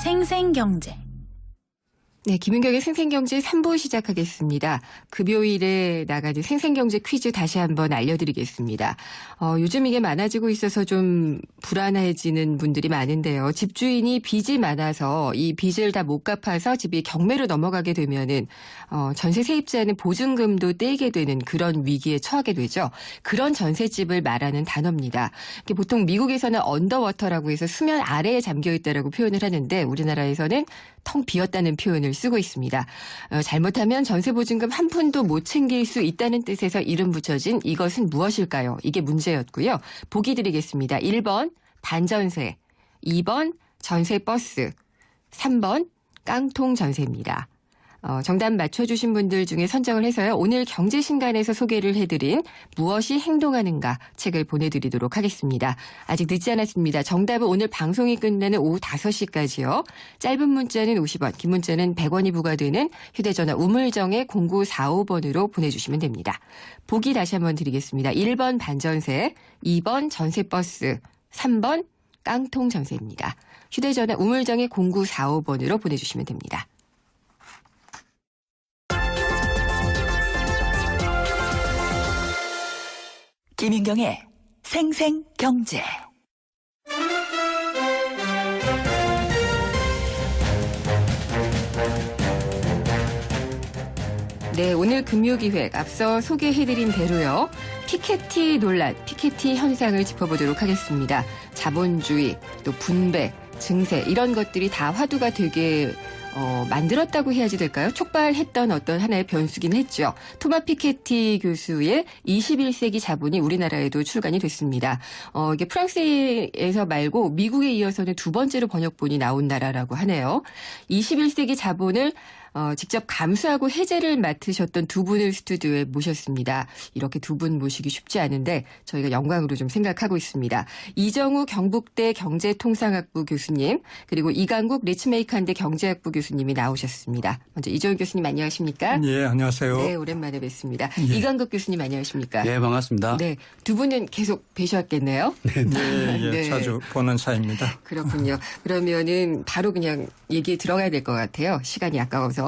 생생경제. 네, 김은경의 생생경제 3부 시작하겠습니다. 금요일에 나가는 생생경제 퀴즈 다시 한번 알려드리겠습니다. 요즘 이게 많아지고 있어서 좀 불안해지는 분들이 많은데요. 집주인이 빚이 많아서 이 빚을 다 못 갚아서 집이 경매로 넘어가게 되면은 전세 세입자는 보증금도 떼게 되는 그런 위기에 처하게 되죠. 그런 전셋집을 말하는 단어입니다. 보통 미국에서는 언더워터라고 해서 수면 아래에 잠겨 있다라고 표현을 하는데 우리나라에서는 텅 비었다는 표현을 쓰고 있습니다. 잘못하면 전세보증금 한 푼도 못 챙길 수 있다는 뜻에서 이름 붙여진 이것은 무엇일까요? 이게 문제였고요. 보기 드리겠습니다. 1번 반전세, 2번 전세버스, 3번 깡통 전세입니다. 정답 맞춰주신 분들 중에 선정을 해서요. 오늘 경제신간에서 소개를 해드린 무엇이 행동하는가 책을 보내드리도록 하겠습니다. 아직 늦지 않았습니다. 정답은 오늘 방송이 끝나는 오후 5시까지요. 짧은 문자는 50원, 긴 문자는 100원이 부과되는 휴대전화 우물정의 0945번으로 보내주시면 됩니다. 보기 다시 한번 드리겠습니다. 1번 반전세, 2번 전세버스, 3번 깡통 전세입니다. 휴대전화 우물정의 0945번으로 보내주시면 됩니다. 김윤경의 생생경제. 네, 오늘 금요기획 앞서 소개해드린 대로요. 피케티 논란, 피케티 현상을 짚어보도록 하겠습니다. 자본주의, 또 분배, 증세 이런 것들이 다 화두가 되게 만들었다고 해야지 될까요? 촉발했던 어떤 하나의 변수긴 했죠. 토마 피케티 교수의 21세기 자본이 우리나라에도 출간이 됐습니다. 이게 프랑스에서 말고 미국에 이어서는 두 번째로 번역본이 나온 나라라고 하네요. 21세기 자본을 직접 감수하고 해제를 맡으셨던 두 분을 스튜디오에 모셨습니다. 이렇게 두 분 모시기 쉽지 않은데 저희가 영광으로 좀 생각하고 있습니다. 이정우 경북대 경제통상학부 교수님 그리고 이강국 리츠메이칸대 경제학부 교수님이 나오셨습니다. 먼저 이정우 교수님 안녕하십니까? 예, 안녕하세요. 네, 오랜만에 뵙습니다. 예. 이강국 교수님 안녕하십니까? 예, 반갑습니다. 네, 두 분은 계속 뵈셨겠네요. 예, 네. 자주 보는 사이입니다. 그렇군요. 그러면은 바로 그냥 얘기에 들어가야 될 것 같아요. 시간이 아까워서.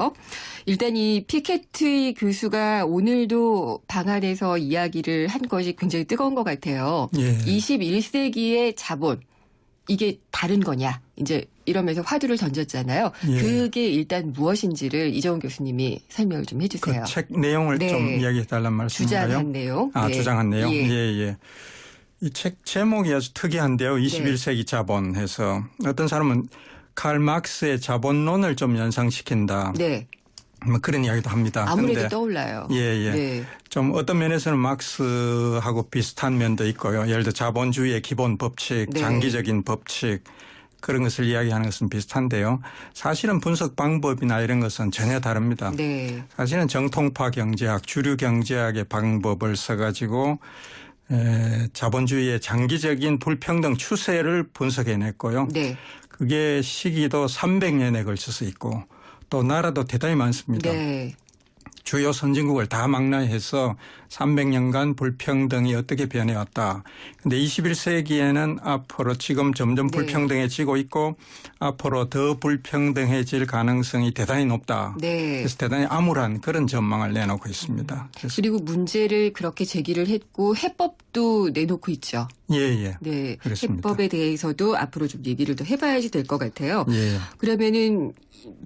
일단 이 피케티 교수가 오늘도 방안에서 이야기를 한 것이 굉장히 뜨거운 것 같아요. 예. 21세기의 자본. 이게 다른 거냐. 이제 이러면서 화두를 던졌잖아요. 예. 그게 일단 무엇인지를 이정훈 교수님이 설명을 좀 해주세요. 그 책 내용을 네. 좀 이야기해 달란 말씀인가요? 주장한 내용. 아, 네. 주장한 내용. 예. 예. 이 책 제목이 아주 특이한데요. 21세기 자본 해서 어떤 사람은 칼 막스의 자본론을 좀 연상시킨다. 네. 뭐 그런 이야기도 합니다. 아무래도 그런데 떠올라요. 예. 네. 좀 어떤 면에서는 막스하고 비슷한 면도 있고요. 예를 들어 자본주의의 기본 법칙, 네. 장기적인 법칙 그런 것을 이야기하는 것은 비슷한데요. 사실은 분석 방법이나 이런 것은 전혀 다릅니다. 네. 사실은 정통파 경제학, 주류 경제학의 방법을 써가지고 자본주의의 장기적인 불평등 추세를 분석해냈고요. 네. 그게 시기도 300년에 걸쳐서 있고 또 나라도 대단히 많습니다. 네. 주요 선진국을 다 망라해서 300년간 불평등이 어떻게 변해왔다. 그런데 21세기에는 앞으로 지금 점점 네. 불평등해지고 있고 앞으로 더 불평등해질 가능성이 대단히 높다. 네. 그래서 대단히 암울한 그런 전망을 내놓고 있습니다. 그리고 문제를 그렇게 제기를 했고 해법도 내놓고 있죠. 예. 네, 그렇습니다. 해법에 대해서도 앞으로 좀 얘기를 더 해봐야지 될 것 같아요. 예. 그러면은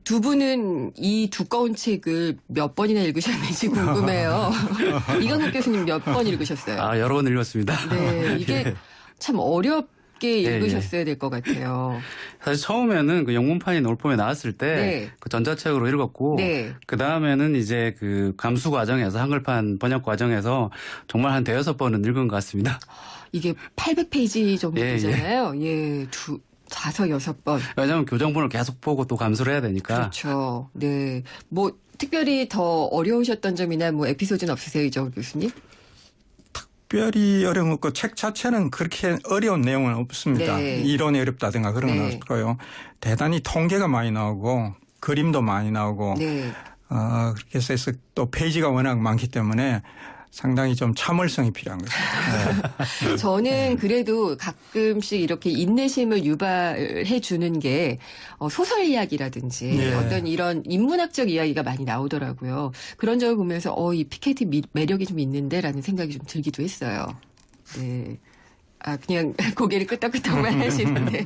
두 분은 이 두꺼운 책을 몇 번이나 읽으셨는지 궁금해요. 이강국 교수님 몇 번 읽으셨어요? 아, 여러 번 읽었습니다. 네, 이게 예. 참 어렵게 예, 읽으셨어야 될 것 같아요. 사실 처음에는 그 영문판이 올폼에 나왔을 때 네. 그 전자책으로 읽었고 네. 그 다음에는 이제 그 감수 과정에서 한글판 번역 과정에서 정말 한 대여섯 번은 읽은 것 같습니다. 이게 800페이지 정도 예, 되잖아요. 예, 5-6번. 왜냐하면 교정본을 계속 보고 또 감수를 해야 되니까. 그렇죠. 네. 뭐 특별히 더 어려우셨던 점이나 뭐 에피소드는 없으세요, 이정훈 교수님? 특별히 어려운 것, 책 자체는 그렇게 어려운 내용은 없습니다. 네. 이론이 어렵다든가 그런 건 네. 없고요. 대단히 통계가 많이 나오고 그림도 많이 나오고 네. 그렇게 해서 또 페이지가 워낙 많기 때문에 상당히 좀 참을성이 필요한 것입니다. 저는 그래도 가끔씩 이렇게 인내심을 유발해 주는 게 소설 이야기라든지 예. 어떤 이런 인문학적 이야기가 많이 나오더라고요. 그런 점을 보면서 이 피케티 매력이 좀 있는데라는 생각이 좀 들기도 했어요. 네. 그냥 고개를 끄덕끄덕만 하시는데요.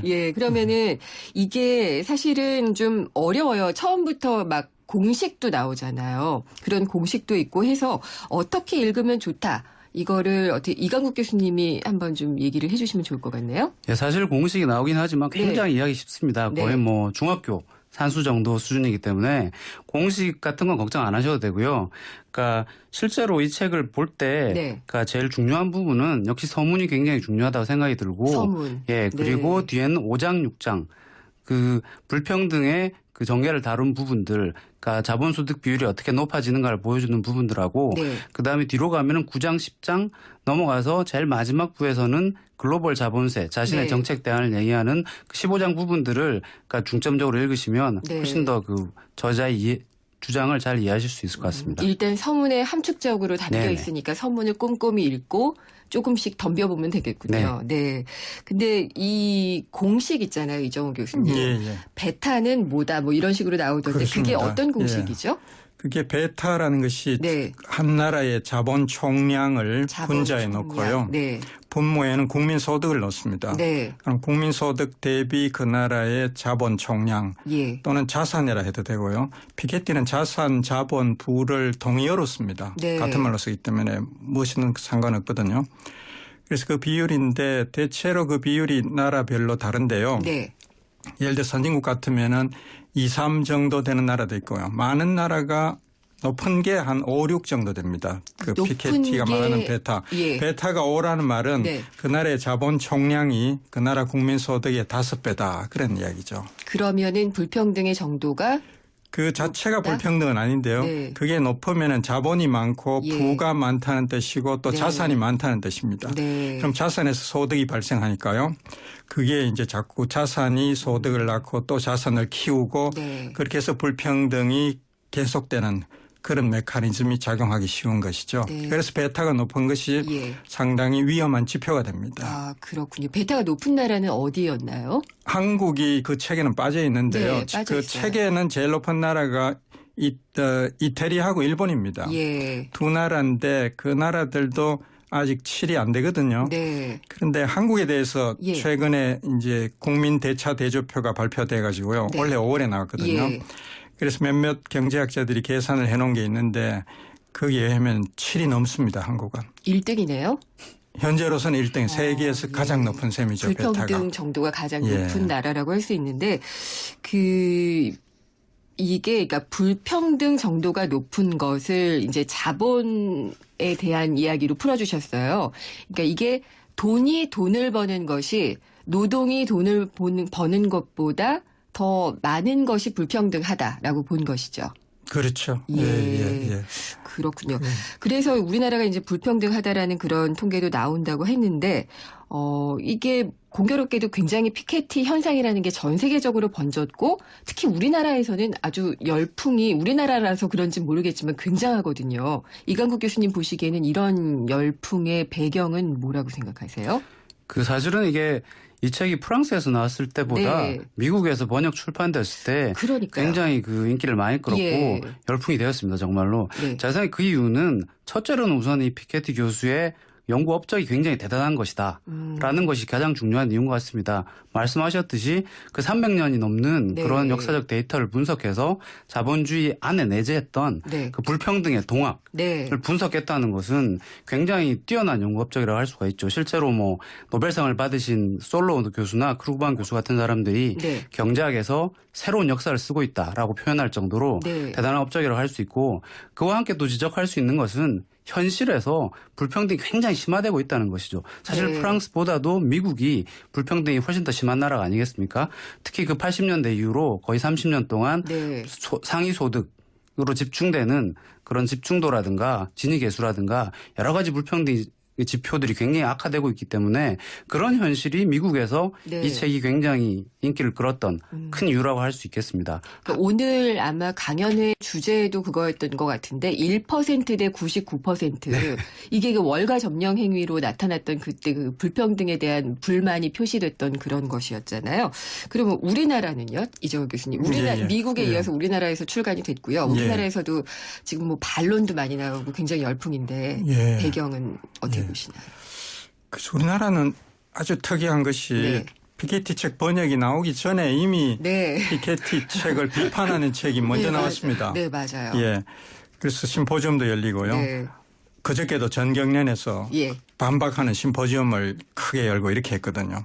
예, 그러면은 이게 사실은 좀 어려워요. 처음부터 막 공식도 나오잖아요. 그런 공식도 있고 해서 어떻게 읽으면 좋다. 이거를 어떻게 이강국 교수님이 한번 좀 얘기를 해주시면 좋을 것 같네요. 예, 사실 공식이 나오긴 하지만 굉장히 네. 이해하기 쉽습니다. 네. 거의 뭐 중학교 산수 정도 수준이기 때문에 공식 같은 건 걱정 안 하셔도 되고요. 그러니까 실제로 이 책을 볼 때 네. 그러니까 제일 중요한 부분은 역시 서문이 굉장히 중요하다고 생각이 들고 서문. 예, 그리고 네. 뒤에는 5장, 6장 그 불평등의 그 전개를 다룬 부분들, 그러니까 자본소득 비율이 어떻게 높아지는가를 보여주는 부분들하고 네. 그다음에 뒤로 가면은 9장, 10장 넘어가서 제일 마지막 부에서는 글로벌 자본세, 자신의 네. 정책 대안을 얘기하는 그 15장 부분들을 그러니까 중점적으로 읽으시면 네. 훨씬 더 그 저자의 주장을 잘 이해하실 수 있을 것 같습니다. 일단 서문에 함축적으로 담겨 네네. 있으니까 서문을 꼼꼼히 읽고 조금씩 덤벼보면 되겠군요. 네. 근데 이 공식 있잖아요, 이정호 교수님. 예. 베타는 뭐다, 뭐 이런 식으로 나오던데 그게 그렇습니다. 어떤 공식이죠? 그게 베타라는 것이 네. 한 나라의 자본 총량을 자본 분자에 총량. 놓고요. 네. 분모에는 국민소득을 넣습니다. 네. 그럼 국민소득 대비 그 나라의 자본 총량 예. 또는 자산이라 해도 되고요. 피케티는 자산, 자본, 부를 동의어로 씁니다. 네. 같은 말로 쓰기 때문에 무엇이든 상관없거든요. 그래서 그 비율인데 대체로 그 비율이 나라별로 다른데요. 네. 예를 들어 선진국 같으면은 2, 3 정도 되는 나라도 있고요. 많은 나라가 높은 게 한 5, 6 정도 됩니다. 그 높은 피케티가 게, 말하는 베타. 예. 베타가 5라는 말은 네. 그 나라의 자본 총량이 그 나라 국민 소득의 5배다. 그런 이야기죠. 그러면은 불평등의 정도가 그 자체가 높다? 불평등은 아닌데요. 네. 그게 높으면은 자본이 많고 예. 부가 많다는 뜻이고 또 네. 자산이 많다는 뜻입니다. 네. 그럼 자산에서 소득이 발생하니까요. 그게 이제 자꾸 자산이 소득을 낳고 또 자산을 키우고 네. 그렇게 해서 불평등이 계속되는 그런 메커니즘이 작용하기 쉬운 것이죠. 네. 그래서 베타가 높은 것이 예. 상당히 위험한 지표가 됩니다. 그렇군요. 베타가 높은 나라는 어디였나요? 한국이 그 책에는 빠져 있는데요. 네, 빠져 그 있어요. 책에는 제일 높은 나라가 이태리하고 일본입니다. 예. 두 나라인데 그 나라들도 아직 7이 안 되거든요. 네. 그런데 한국에 대해서 예. 최근에 이제 국민 대차 대조표가 발표돼 가지고요. 네. 원래 5월에 나왔거든요. 예. 그래서 몇몇 경제학자들이 계산을 해놓은 게 있는데 거기에 의하면 7이 넘습니다. 한국은. 1등이네요. 현재로서는 1등 세계에서 예. 가장 높은 셈이죠. 불평등 베타가. 정도가 가장 예. 높은 나라라고 할 수 있는데 이게 그러니까 불평등 정도가 높은 것을 이제 자본에 대한 이야기로 풀어주셨어요. 그러니까 이게 돈이 돈을 버는 것이 노동이 돈을 버는 것보다 더 많은 것이 불평등하다라고 본 것이죠. 그렇죠. 예. 그렇군요. 그래서 우리나라가 이제 불평등하다라는 그런 통계도 나온다고 했는데, 이게 공교롭게도 굉장히 피케티 현상이라는 게 전 세계적으로 번졌고, 특히 우리나라에서는 아주 열풍이 우리나라라서 그런지 모르겠지만 굉장하거든요. 이강국 교수님 보시기에는 이런 열풍의 배경은 뭐라고 생각하세요? 그 사실은 이게 이 책이 프랑스에서 나왔을 때보다 네. 미국에서 번역 출판됐을 때 그러니까요. 굉장히 그 인기를 많이 끌었고 예. 열풍이 되었습니다. 정말로. 네. 자세히 그 이유는 첫째로는 우선 이 피케티 교수의 연구 업적이 굉장히 대단한 것이다. 라는 것이 가장 중요한 이유인 것 같습니다. 말씀하셨듯이 그 300년이 넘는 네. 그런 역사적 데이터를 분석해서 자본주의 안에 내재했던 네. 그 불평등의 동학 네. 를 분석했다는 것은 굉장히 뛰어난 연구 업적이라고 할 수가 있죠. 실제로 뭐 노벨상을 받으신 솔로 교수나 크루반 교수 같은 사람들이 네. 경제학에서 새로운 역사를 쓰고 있다라고 표현할 정도로 네. 대단한 업적이라고 할 수 있고 그와 함께 또 지적할 수 있는 것은 현실에서 불평등이 굉장히 심화되고 있다는 것이죠. 사실 네. 프랑스보다도 미국이 불평등이 훨씬 더 심한 나라가 아니겠습니까? 특히 그 80년대 이후로 거의 30년 동안 네. 상위 소득으로 집중되는 그런 집중도라든가 진위계수라든가 여러 가지 불평등이 지표들이 굉장히 악화되고 있기 때문에 그런 현실이 미국에서 네. 이 책이 굉장히 인기를 끌었던 큰 이유라고 할 수 있겠습니다. 그러니까 오늘 아마 강연의 주제도 그거였던 것 같은데 1%대 99% 이게 그 월가 점령 행위로 나타났던 그때 그 불평등에 대한 불만이 표시됐던 그런 것이었잖아요. 그러면 우리나라는요, 이정호 교수님, 예, 예. 미국에 예. 이어서 우리나라에서 출간이 됐고요. 우리나라에서도 지금 뭐 반론도 많이 나오고 굉장히 열풍인데 예. 배경은 어떻게 예. 보시나요? 그래서 우리나라는 아주 특이한 것이 네. 피케티 책 번역이 나오기 전에 이미 네. 피케티 책을 비판하는 책이 먼저 네, 나왔습니다. 네, 맞아요. 예. 그래서 심포지엄도 열리고요. 네. 그저께도 전경련에서 예. 반박하는 심포지엄을 크게 열고 이렇게 했거든요.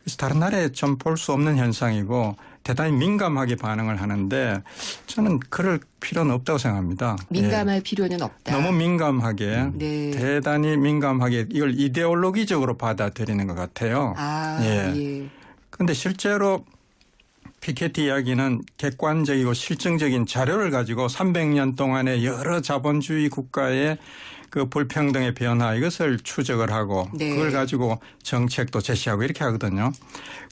그래서 다른 나라에 좀 볼 수 없는 현상이고 대단히 민감하게 반응을 하는데 저는 그럴 필요는 없다고 생각합니다. 민감할 필요는 없다. 너무 민감하게 네. 대단히 민감하게 이걸 이데올로기적으로 받아들이는 것 같아요. 아, 예. 예. 그런데 실제로 피케티 이야기는 객관적이고 실증적인 자료를 가지고 300년 동안의 여러 자본주의 국가의 그 불평등의 변화 이것을 추적을 하고 네. 그걸 가지고 정책도 제시하고 이렇게 하거든요.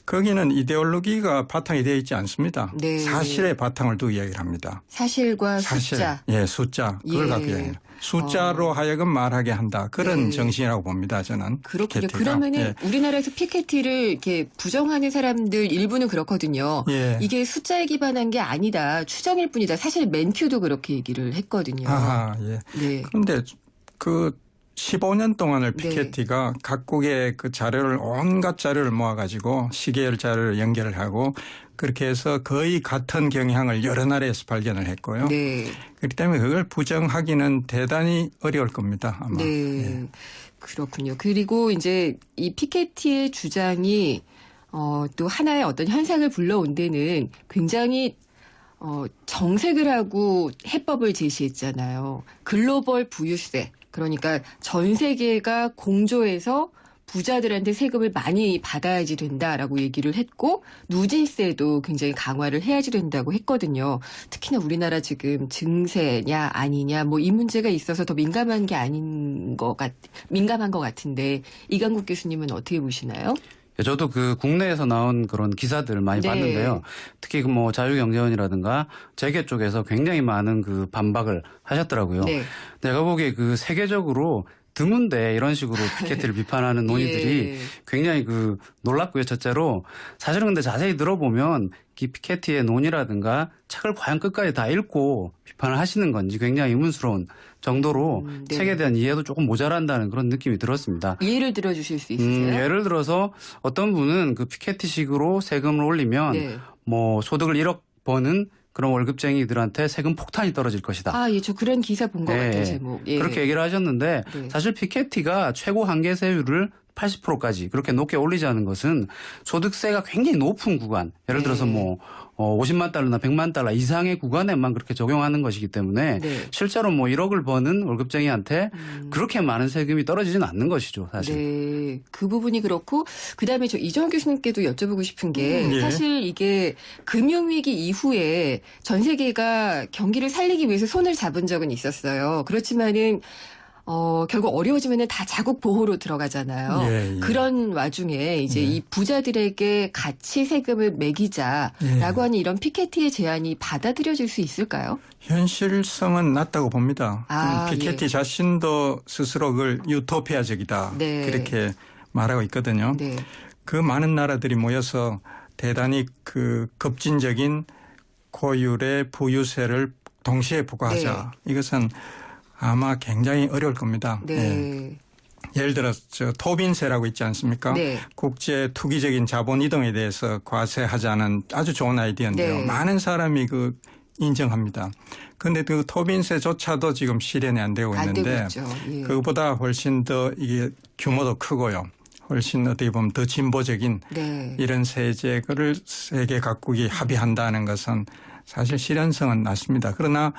거기는 이데올로기가 바탕이 되어 있지 않습니다. 네. 사실의 바탕을 두고 이야기를 합니다. 사실과 사실, 숫자. 예, 숫자 그걸 예. 갖고 이야기해요. 숫자로 하여금 말하게 한다. 그런 네. 정신이라고 봅니다. 저는. 그렇군요. 피케티가. 그러면은 예. 우리나라에서 피케티를 이렇게 부정하는 사람들 일부는 그렇거든요. 예. 이게 숫자에 기반한 게 아니다. 추정일 뿐이다. 사실 맨큐도 그렇게 얘기를 했거든요. 아하, 예. 네. 그런데 그 15년 동안을 네. 피케티가 각국의 그 자료를 온갖 자료를 모아가지고 시계열 자료를 연결을 하고 그렇게 해서 거의 같은 경향을 여러 나라에서 발견을 했고요. 네. 그렇기 때문에 그걸 부정하기는 대단히 어려울 겁니다. 아마. 네. 예. 그렇군요. 그리고 이제 이 피케티의 주장이 또 하나의 어떤 현상을 불러온 데는 굉장히 정색을 하고 해법을 제시했잖아요. 글로벌 부유세. 그러니까 전 세계가 공조해서 부자들한테 세금을 많이 받아야지 된다라고 얘기를 했고 누진세도 굉장히 강화를 해야지 된다고 했거든요. 특히나 우리나라 지금 증세냐 아니냐 뭐 이 문제가 있어서 더 민감한 게 민감한 것 같은데 이강국 교수님은 어떻게 보시나요? 저도 그 국내에서 나온 그런 기사들을 많이 네. 봤는데요. 특히 그 뭐 자유경제원이라든가 재계 쪽에서 굉장히 많은 그 반박을 하셨더라고요. 네. 내가 보기에 그 세계적으로 드문데 이런 식으로 피케티를 비판하는 논의들이 예. 굉장히 그 놀랍고요. 첫째로 사실은 근데 자세히 들어보면 이 피케티의 논의라든가 책을 과연 끝까지 다 읽고 비판을 하시는 건지 굉장히 의문스러운 정도로 네. 책에 대한 이해도 조금 모자란다는 그런 느낌이 들었습니다. 예를 들어주실 수 있으세요? 예를 들어서 어떤 분은 그 피케티식으로 세금을 올리면 네. 뭐 소득을 1억 버는 그런 월급쟁이들한테 세금 폭탄이 떨어질 것이다. 아, 예, 저 그런 기사 본 것 네. 같아요, 제목. 예. 그렇게 얘기를 하셨는데 네. 사실 피케티가 최고 한계세율을 80%까지 그렇게 높게 올리자는 것은 소득세가 굉장히 높은 구간, 예를 들어서 네. 뭐 50만 달러나 100만 달러 이상의 구간에만 그렇게 적용하는 것이기 때문에 네. 실제로 뭐 1억을 버는 월급쟁이한테 그렇게 많은 세금이 떨어지지는 않는 것이죠, 사실. 네, 그 부분이 그렇고 그다음에 저 이정호 교수님께도 여쭤보고 싶은 게 예. 사실 이게 금융위기 이후에 전 세계가 경기를 살리기 위해서 손을 잡은 적은 있었어요. 그렇지만은 결국 어려워지면은 다 자국 보호로 들어가잖아요. 예, 예. 그런 와중에 이제 이 부자들에게 같이 세금을 매기자라고 예. 하는 이런 피케티의 제안이 받아들여질 수 있을까요? 현실성은 낮다고 봅니다. 아, 피케티 예. 자신도 스스로 그걸 유토피아적이다. 네. 그렇게 말하고 있거든요. 네. 그 많은 나라들이 모여서 대단히 그 급진적인 고율의 부유세를 동시에 부과하자. 이것은 아마 굉장히 어려울 겁니다. 네. 예. 예를 들어 저 토빈세라고 있지 않습니까? 네. 국제 투기적인 자본 이동에 대해서 과세하자는 아주 좋은 아이디어인데요. 네. 많은 사람이 그 인정합니다. 그런데 그 토빈세조차도 지금 실현이 안 되고 안 되고 있는데 있죠. 예. 그것보다 훨씬 더 이게 규모도 크고요. 훨씬 어떻게 보면 더 진보적인 네. 이런 세제를 세계 각국이 합의한다는 것은 사실 실현성은 낮습니다. 그러나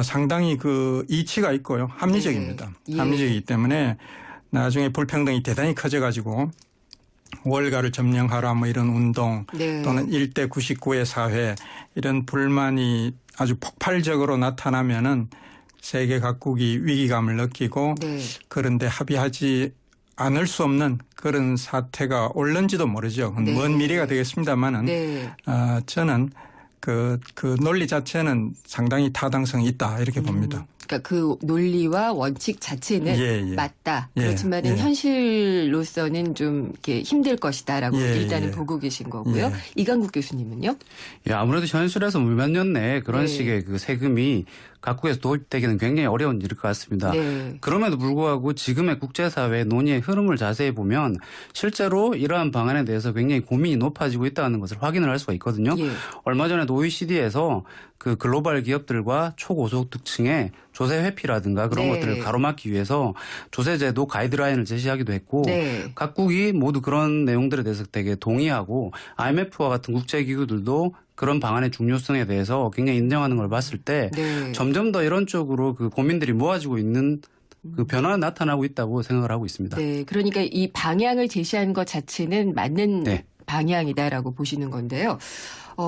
상당히 그 이치가 있고요. 합리적입니다. 네. 예. 합리적이기 때문에 나중에 불평등이 대단히 커져가지고 월가를 점령하라 뭐 이런 운동 네. 또는 1대 99의 사회 이런 불만이 아주 폭발적으로 나타나면은 세계 각국이 위기감을 느끼고 네. 그런데 합의하지 않을 수 없는 그런 사태가 올는지도 모르죠. 네. 먼 미래가 되겠습니다만은 네. 저는 그 논리 자체는 상당히 타당성이 있다 이렇게 봅니다. 그러니까 그 논리와 원칙 자체는 예, 예. 맞다. 예, 그렇지만은 예. 현실로서는 좀 이렇게 힘들 것이다라고 예, 일단은 예. 보고 계신 거고요. 예. 이강국 교수님은요? 예, 아무래도 현실에서 몇 년 내에 그런 네. 식의 그 세금이 각국에서 도입되기는 굉장히 어려운 일일 것 같습니다. 네. 그럼에도 불구하고 지금의 국제사회 논의의 흐름을 자세히 보면 실제로 이러한 방안에 대해서 굉장히 고민이 높아지고 있다는 것을 확인을 할 수가 있거든요. 예. 얼마 전에도 OECD에서 그 글로벌 기업들과 초고소득층의 조세 회피라든가 그런 네. 것들을 가로막기 위해서 조세제도 가이드라인을 제시하기도 했고 네. 각국이 모두 그런 내용들에 대해서 되게 동의하고 IMF와 같은 국제기구들도 그런 방안의 중요성에 대해서 굉장히 인정하는 걸 봤을 때 네. 점점 더 이런 쪽으로 그 고민들이 모아지고 있는 그 변화가 나타나고 있다고 생각을 하고 있습니다. 네. 그러니까 이 방향을 제시한 것 자체는 맞는 네. 방향이다라고 보시는 건데요.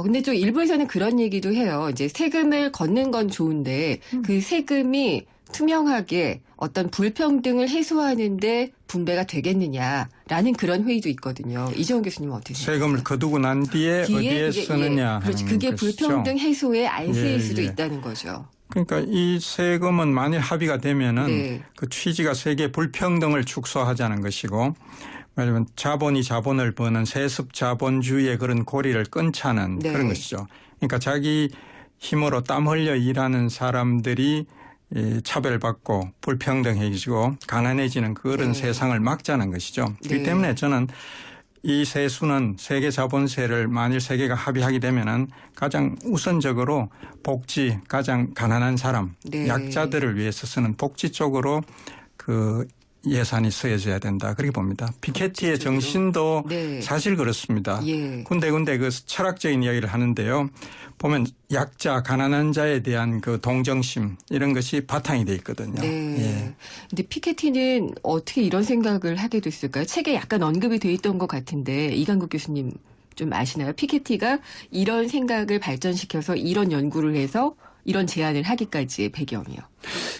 근데 좀 일부에서는 그런 얘기도 해요. 이제 세금을 걷는 건 좋은데 그 세금이 투명하게 어떤 불평등을 해소하는데 분배가 되겠느냐라는 그런 회의도 있거든요. 이정훈 교수님은 어떻게 생각하세요? 세금을 거두고 난 뒤에 어디에 그게, 쓰느냐 예, 그렇지. 하는 그게 것이죠. 불평등 해소에 안 쓰일 예, 수도 예. 있다는 거죠. 그러니까 이 세금은 만일 합의가 되면은 네. 그 취지가 세계 불평등을 축소하자는 것이고 말하자면 자본이 자본을 버는 세습 자본주의의 그런 고리를 끊자는 네. 그런 것이죠. 그러니까 자기 힘으로 땀 흘려 일하는 사람들이 차별받고 불평등해지고 가난해지는 그런 네. 세상을 막자는 것이죠. 네. 그렇기 때문에 저는 이 세수는 세계 자본세를 만일 세계가 합의하게 되면은 가장 우선적으로 복지, 가장 가난한 사람, 네. 약자들을 위해서 쓰는 복지 쪽으로 그 예산이 쓰여져야 된다. 그렇게 봅니다. 피케티의 정신도 네. 사실 그렇습니다. 예. 군데군데 그 철학적인 이야기를 하는데요. 보면 약자, 가난한 자에 대한 그 동정심 이런 것이 바탕이 돼 있거든요. 네. 예. 근데 피케티는 어떻게 이런 생각을 하게 됐을까요? 책에 약간 언급이 돼 있던 것 같은데 이강국 교수님 좀 아시나요? 피케티가 이런 생각을 발전시켜서 이런 연구를 해서 이런 제안을 하기까지의 배경이요.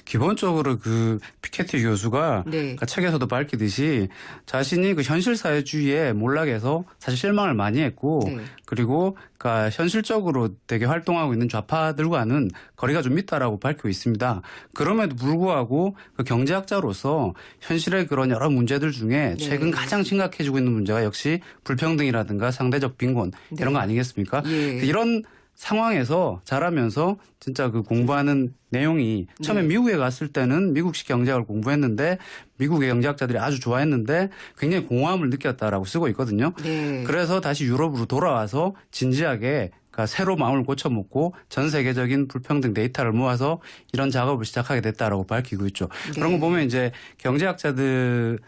기본적으로 그 피케티 교수가 네. 그 책에서도 밝히듯이 자신이 그 현실 사회주의에 몰락해서 사실 실망을 많이 했고 네. 그리고 그러니까 현실적으로 되게 활동하고 있는 좌파들과는 거리가 좀 있다라고 밝히고 있습니다. 그럼에도 불구하고 그 경제학자로서 현실의 그런 여러 문제들 중에 네. 최근 가장 심각해지고 있는 문제가 역시 불평등이라든가 상대적 빈곤 네. 이런 거 아니겠습니까? 예. 이런 상황에서 자라면서 진짜 그 공부하는 내용이 처음에 네. 미국에 갔을 때는 미국식 경제학을 공부했는데 미국의 경제학자들이 아주 좋아했는데 굉장히 공허함을 느꼈다라고 쓰고 있거든요. 네. 그래서 다시 유럽으로 돌아와서 진지하게 그러니까 새로 마음을 고쳐먹고 전 세계적인 불평등 데이터를 모아서 이런 작업을 시작하게 됐다라고 밝히고 있죠. 네. 그런 거 보면 이제 경제학자들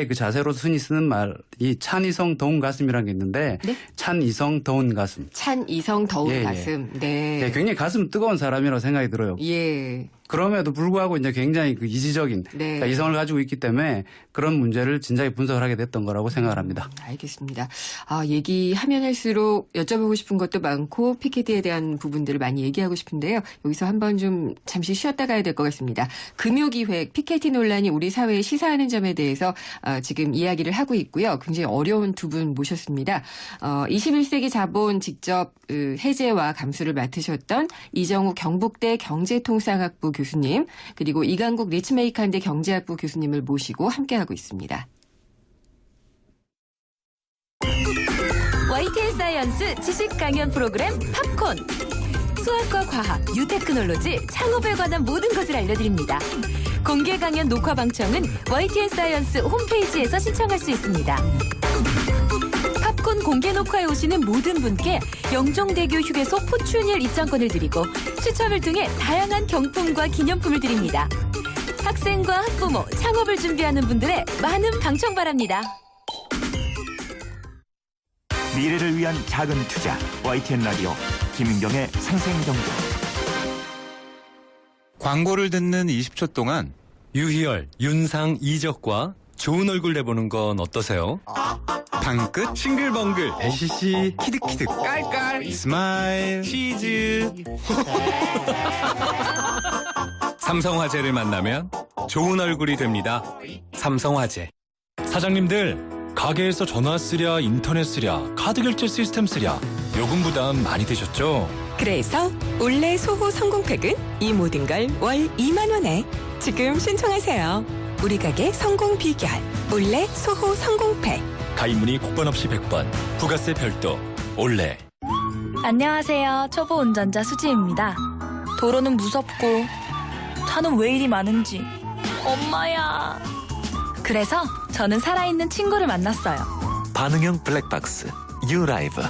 그 자세로 흔히 쓰는 말이 찬이성 더운 가슴이라는 게 있는데 네? 찬이성 더운 가슴. 찬 이성 더운 예, 예. 가슴. 네. 네, 굉장히 가슴 뜨거운 사람이라고 생각이 들어요. 예. 그럼에도 불구하고 이제 굉장히 그 이지적인 네. 그러니까 이성을 가지고 있기 때문에 그런 문제를 진작에 분석을 하게 됐던 거라고 생각을 합니다. 알겠습니다. 얘기하면 할수록 여쭤보고 싶은 것도 많고 피케티에 대한 부분들을 많이 얘기하고 싶은데요. 여기서 한번 좀 잠시 쉬었다 가야 될 것 같습니다. 금요기획 피케티 논란이 우리 사회에 시사하는 점에 대해서 지금 이야기를 하고 있고요. 굉장히 어려운 두 분 모셨습니다. 21세기 자본 직접 해제와 감수를 맡으셨던 이정우 경북대 경제통상학부 교수님 그리고 이강국 리츠메이칸대 경제학부 교수님을 모시고 함께하고 있습니다. YTN 사이언스 지식 강연 프로그램 팝콘. 수학과 과학, 뉴테크놀로지, 창업에 관한 모든 것을 알려드립니다. 공개 강연 녹화 방청은 YTN 사이언스 홈페이지에서 신청할 수 있습니다. 팝콘 공개 녹화에 오시는 모든 분께 영종대교 휴게소 포춘힐 입장권을 드리고 추첨을 통해 다양한 경품과 기념품을 드립니다. 학생과 학부모, 창업을 준비하는 분들의 많은 방청 바랍니다. 미래를 위한 작은 투자 YTN 라디오 김인경의 생생경제. 광고를 듣는 20초 동안 유희열, 윤상, 이적과 좋은 얼굴 내보는 건 어떠세요? 방끝, 싱글벙글, 애쉬씨, 키득키득, 깔깔, 스마일, 치즈. 삼성화재를 만나면 좋은 얼굴이 됩니다. 삼성화재. 사장님들, 가게에서 전화 쓰랴, 인터넷 쓰랴, 카드 결제 시스템 쓰랴, 요금 부담 많이 되셨죠? 그래서 올레 소호 성공팩은 이 모든 걸 월 2만 원에 지금 신청하세요. 우리 가게 성공 비결 올레 소호 성공팩. 가입 문의 국번 없이 100번, 부가세 별도, 올레. 안녕하세요. 초보 운전자 수지입니다. 도로는 무섭고 차는 왜 이리 많은지 엄마야. 그래서 저는 살아있는 친구를 만났어요. 반응형 블랙박스 유라이브.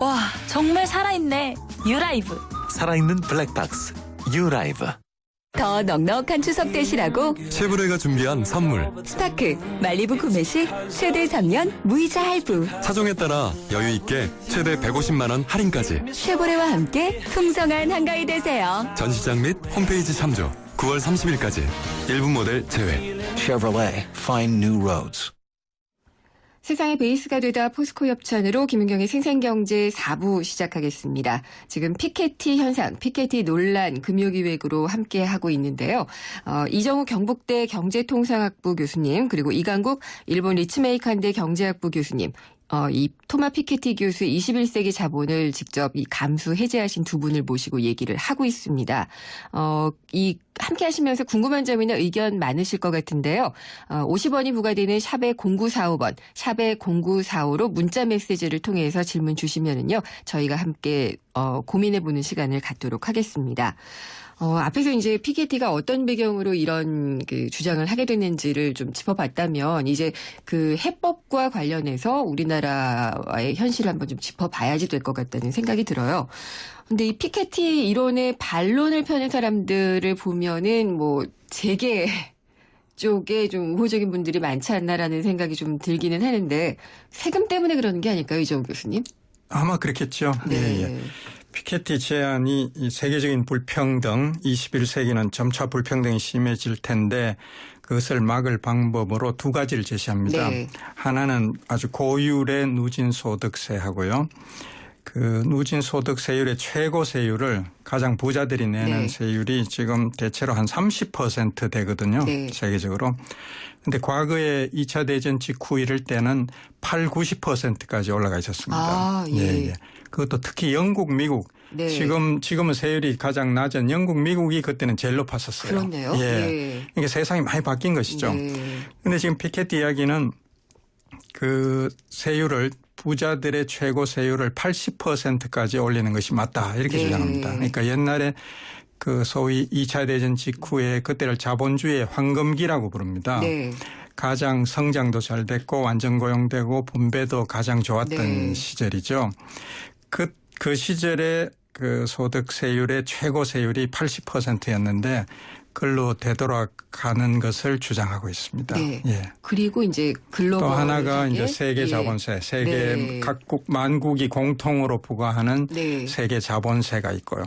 와, 정말 살아있네. 유라이브. 살아있는 블랙박스 유라이브. 더 넉넉한 추석 되시라고 쉐보레가 준비한 선물. 스파크 말리부 구매 시 최대 3년 무이자 할부. 차종에 따라 여유 있게 최대 150만 원 할인까지. 쉐보레와 함께 풍성한 한가위 되세요. 전시장 및 홈페이지 참조. 9월 30일까지. 일부 모델 제외. Chevrolet Find New Roads. 세상의 베이스가 되다 포스코 협찬으로 김은경의 생생경제 4부 시작하겠습니다. 지금 피케티 현상, 피케티 논란 금요기획으로 함께하고 있는데요. 이정우 경북대 경제통상학부 교수님, 그리고 이강국 일본 리츠메이칸대 경제학부 교수님, 이 토마 피케티 교수의 21세기 자본을 직접 이 감수 해제하신 두 분을 모시고 얘기를 하고 있습니다. 이 함께 하시면서 궁금한 점이나 의견 많으실 것 같은데요. 50원이 부과되는 샵의 0945번, 샵의 0945로 문자 메시지를 통해서 질문 주시면은요, 저희가 함께 고민해보는 시간을 갖도록 하겠습니다. 앞에서 이제 피케티가 어떤 배경으로 이런 그 주장을 하게 됐는지를 좀 짚어봤다면, 이제 그 해법과 관련해서 우리나라의 현실을 한번 좀 짚어봐야지 될 것 같다는 생각이 들어요. 근데 이 피케티 이론의 반론을 펴는 사람들을 보면은 뭐 재계 쪽에 좀 우호적인 분들이 많지 않나라는 생각이 좀 들기는 하는데, 세금 때문에 그러는 게 아닐까요, 이정우 교수님? 아마 그렇겠죠. 네. 예. 피케티 제안이 이 세계적인 불평등, 21세기는 점차 불평등이 심해질 텐데 그것을 막을 방법으로 두 가지를 제시합니다. 네. 하나는 아주 고율의 누진소득세하고요. 그 누진소득세율의 최고 세율을 가장 부자들이 내는 네. 세율이 지금 대체로 한 30% 되거든요. 네. 세계적으로. 근데 과거에 2차 대전 직후 이럴 때는 8, 90%까지 올라가 있었습니다. 아, 예. 그것도 특히 영국, 미국. 네. 지금은 세율이 가장 낮은 영국, 미국이 그때는 제일 높았었어요. 그렇네요. 예. 네. 그러니까 세상이 많이 바뀐 것이죠. 네. 근데 지금 피케티 이야기는 그 세율을 부자들의 최고 세율을 80%까지 올리는 것이 맞다. 이렇게 네. 주장합니다. 그러니까 옛날에 그 소위 2차 대전 직후에 그때를 자본주의의 황금기라고 부릅니다. 네. 가장 성장도 잘 됐고 완전 고용되고 분배도 가장 좋았던 네. 시절이죠. 그 시절에 그 소득세율의 최고 세율이 80%였는데 그걸로 되돌아가는 것을 주장하고 있습니다. 네. 예. 그리고 이제 글로벌 또 하나가 이제 세계 자본세, 세계 네. 각국 만국이 공통으로 부과하는 네. 세계 자본세가 있고요.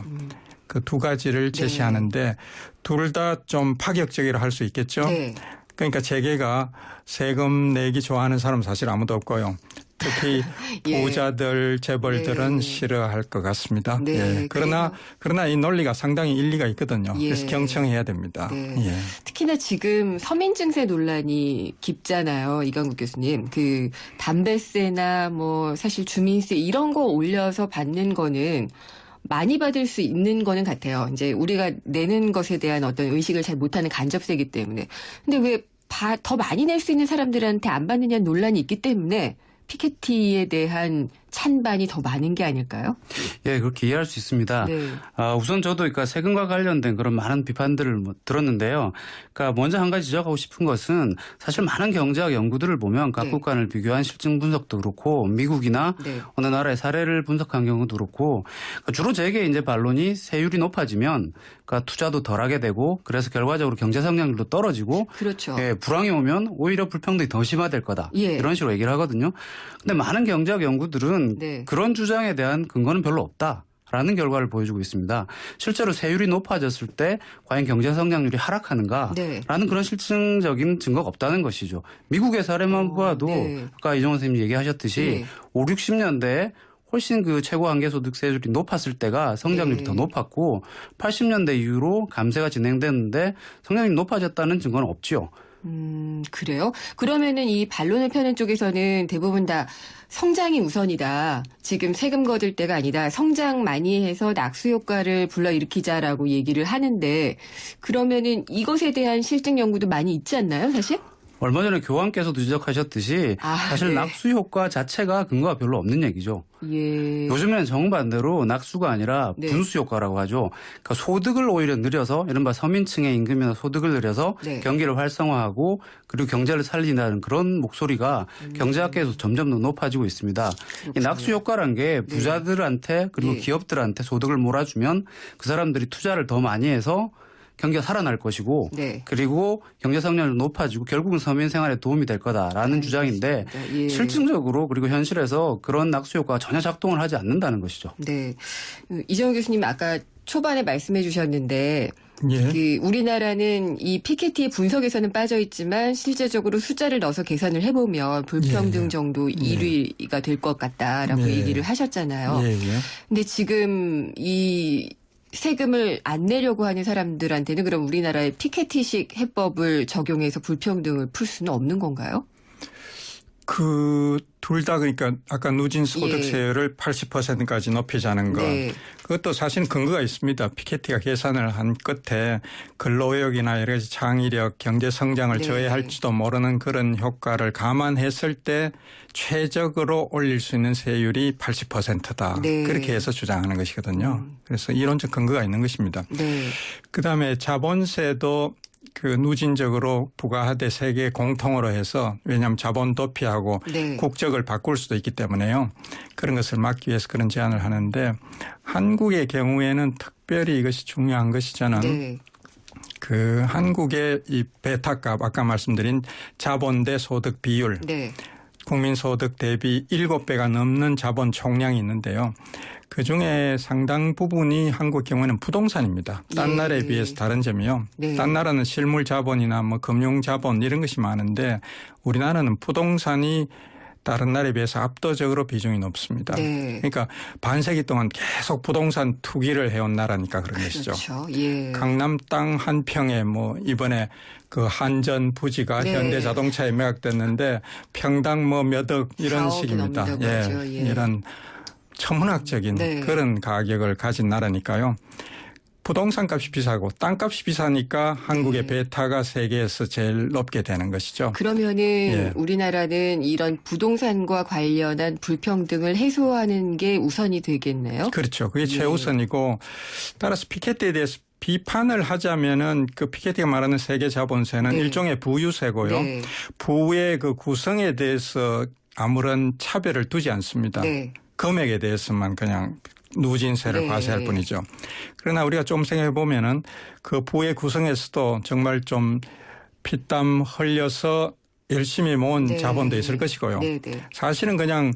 그 두 가지를 제시하는데 둘 다 좀 파격적이라 할 수 있겠죠. 네. 그러니까 재계가 세금 내기 좋아하는 사람 사실 아무도 없고요. 특히 예. 부자들, 재벌들은 네. 싫어할 것 같습니다. 네. 예. 그러나 이 논리가 상당히 일리가 있거든요. 예. 그래서 경청해야 됩니다. 네. 예. 특히나 지금 서민 증세 논란이 깊잖아요. 이강국 교수님. 그 담배세나 뭐 사실 주민세 이런 거 올려서 받는 거는 많이 받을 수 있는 거는 같아요. 이제 우리가 내는 것에 대한 어떤 의식을 잘 못하는 간접세이기 때문에. 근데 왜 더 많이 낼 수 있는 사람들한테 안 받느냐는 논란이 있기 때문에 피케티에 대한 찬반이 더 많은 게 아닐까요? 예, 그렇게 이해할 수 있습니다. 네. 우선 저도 그러니까 세금과 관련된 그런 많은 비판들을 들었는데요. 그러니까 먼저 한 가지 지적하고 싶은 것은 사실 많은 경제학 연구들을 보면 각국 간을 비교한 실증 분석도 그렇고 미국이나 네. 어느 나라의 사례를 분석한 경우도 그렇고 주로 제게 이제 반론이 세율이 높아지면 그러니까 투자도 덜하게 되고 그래서 결과적으로 경제 성장률도 떨어지고 그렇죠. 예, 불황이 오면 오히려 불평등이 더 심화될 거다. 예. 이런 식으로 얘기를 하거든요. 근데 많은 경제학 연구들은 네. 그런 주장에 대한 근거는 별로 없다라는 결과를 보여주고 있습니다. 실제로 세율이 높아졌을 때 과연 경제 성장률이 하락하는가라는 네. 그런 실증적인 증거가 없다는 것이죠. 미국의 사례만 보아도 네. 아까 이종원 선생님이 얘기하셨듯이 네. 5, 60년대에 훨씬 그 최고 한계소득세율이 높았을 때가 성장률이 더 높았고 80년대 이후로 감세가 진행됐는데 성장률이 높아졌다는 증거는 없지요. 그래요? 그러면은 이 반론을 펴는 쪽에서는 대부분 다 성장이 우선이다. 지금 세금 거둘 때가 아니다. 성장 많이 해서 낙수 효과를 불러일으키자라고 얘기를 하는데 그러면은 이것에 대한 실증 연구도 많이 있지 않나요, 사실? 얼마 전에 교황께서도 지적하셨듯이 사실 네. 낙수 효과 자체가 근거가 별로 없는 얘기죠. 예. 요즘에는 정반대로 낙수가 아니라 네. 분수 효과라고 하죠. 그러니까 소득을 오히려 늘려서 이른바 서민층의 임금이나 소득을 늘려서 네. 경기를 활성화하고 그리고 경제를 살린다는 그런 목소리가 경제학계에서 점점 더 높아지고 있습니다. 이 낙수 효과란 게 부자들한테 그리고 네. 기업들한테 소득을 몰아주면 그 사람들이 투자를 더 많이 해서 경기가 살아날 것이고 네. 그리고 경제 성장률이 높아지고 결국은 서민 생활에 도움이 될 거다라는 주장인데 예. 실증적으로 그리고 현실에서 그런 낙수 효과가 전혀 작동을 하지 않는다는 것이죠. 네. 이정훈 교수님 아까 초반에 말씀해 주셨는데 예. 그 우리나라는 이 피케티의 분석에서는 빠져 있지만 실제적으로 숫자를 넣어서 계산을 해보면 불평등 예. 정도 1위가 될 것 같다라고 예. 얘기를 하셨잖아요. 예, 예. 근데 지금 이 세금을 안 내려고 하는 사람들한테는 그럼 우리나라의 피케티식 해법을 적용해서 불평등을 풀 수는 없는 건가요? 그 둘 다 그러니까 아까 누진 소득세율을 80%까지 높이자는 것. 네. 그것도 사실 근거가 있습니다. 피케티가 계산을 한 끝에 근로의욕이나 여러 가지 창의력, 경제 성장을 네. 저해할지도 모르는 그런 효과를 감안했을 때 최적으로 올릴 수 있는 세율이 80%다. 네. 그렇게 해서 주장하는 것이거든요. 그래서 이론적 근거가 있는 것입니다. 네. 그다음에 자본세도 그 누진적으로 부과하되 세계 공통으로 해서 왜냐하면 자본 도피하고 네. 국적을 바꿀 수도 있기 때문에요. 그런 것을 막기 위해서 그런 제안을 하는데 한국의 경우에는 특별히 이것이 중요한 것이 저는 네. 그 한국의 이 베타값 아까 말씀드린 자본 대 소득 비율 네. 국민소득 대비 7배가 넘는 자본 총량이 있는데요. 그중에 상당 부분이 한국 경우에는 부동산입니다. 딴 예. 나라에 비해서 다른 점이요. 네. 딴 나라는 실물 자본이나 뭐 금융 자본 이런 것이 많은데 우리나라는 부동산이 다른 나라에 비해서 압도적으로 비중이 높습니다. 네. 그러니까 반세기 동안 계속 부동산 투기를 해온 나라니까 그런 것이죠. 그렇죠. 예. 강남 땅 한 평에 뭐 이번에 그 한전 부지가 네. 현대자동차에 매각됐는데 평당 뭐 몇 억 이런 4억이 식입니다. 넘는다고 하죠. 예. 이런 천문학적인 네. 그런 가격을 가진 나라니까요. 부동산 값이 비싸고 땅값이 비싸니까 한국의 베타가 세계에서 제일 높게 되는 것이죠. 그러면은 예. 우리나라는 이런 부동산과 관련한 불평등을 해소하는 게 우선이 되겠네요. 그렇죠. 그게 예. 최우선이고 따라서 피케티에 대해서 비판을 하자면은 그 피케티가 말하는 세계 자본세는 네. 일종의 부유세고요. 네. 부의 그 구성에 대해서 아무런 차별을 두지 않습니다. 네. 금액에 대해서만 그냥 누진세를 네. 과세할 뿐이죠. 그러나 우리가 좀 생각해 보면은 그 부의 구성에서도 정말 좀 피땀 흘려서 열심히 모은 네. 자본도 있을 것이고요. 네, 네. 사실은 그냥